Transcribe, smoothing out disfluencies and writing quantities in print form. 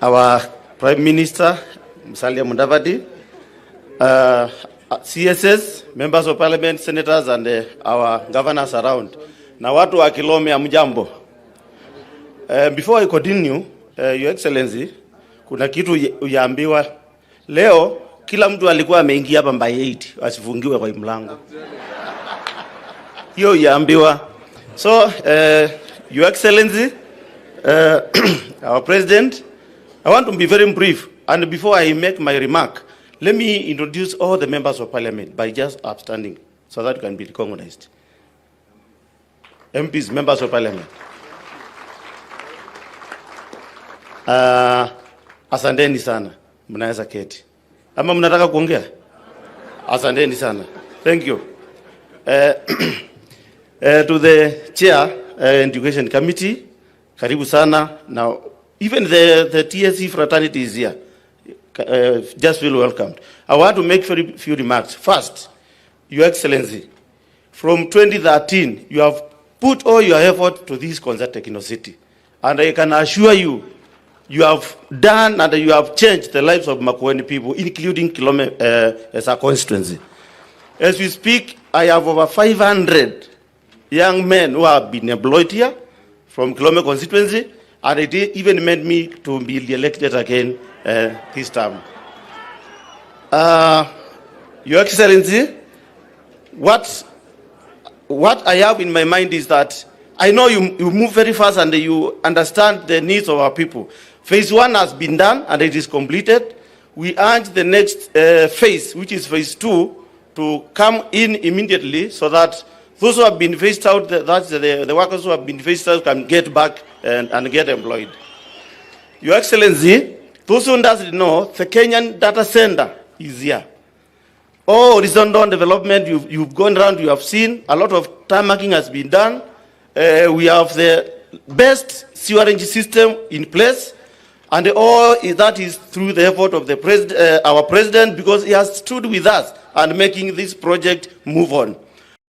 our Prime Minister, Musalia Mudavadi, CSS, members of parliament, senators, and our governors around. Na watu wa Kilome amjambo. Before I continue, Your Excellency, kuna kitu uyaambiwa. Leo, kila mtu alikuwa ameingia hapa by 8, asifungiwe kwa mlango. Hiyo uyaambiwa. So, Your Excellency, our President, I want to be very brief. And before I make my remark, let me introduce all the members of parliament by just upstanding so that you can be recognized. MPs, members of parliament. Asanteni sana. Mnaweza keti. Ama mnataka kuongea? Asanteni sana. Thank you. To the chair, education committee, karibu sana. Now, even the TSC fraternity is here. Just feel welcomed. I want to make very few remarks. First, Your Excellency, from 2013, you have put all your effort to this concert City. And I can assure you, you have done and you have changed the lives of Makueni people, including Kilome as a constituency. As we speak, I have over 500 young men who have been employed here from Kilome constituency, and it even made me to be elected again this time. Your Excellency, what I have in my mind is that I know you move very fast and you understand the needs of our people. Phase 1 has been done and it is completed. We urge the next phase, which is phase 2, to come in immediately so that those who have been phased out, the workers who have been phased out can get back and get employed. Your Excellency, those who doesn't know, the Kenyan data center is here. All horizontal development, you've gone around, you have seen, a lot of tarmacking has been done. We have the best sewerage system in place, and all that is through the effort of our president, because he has stood with us and making this project move on.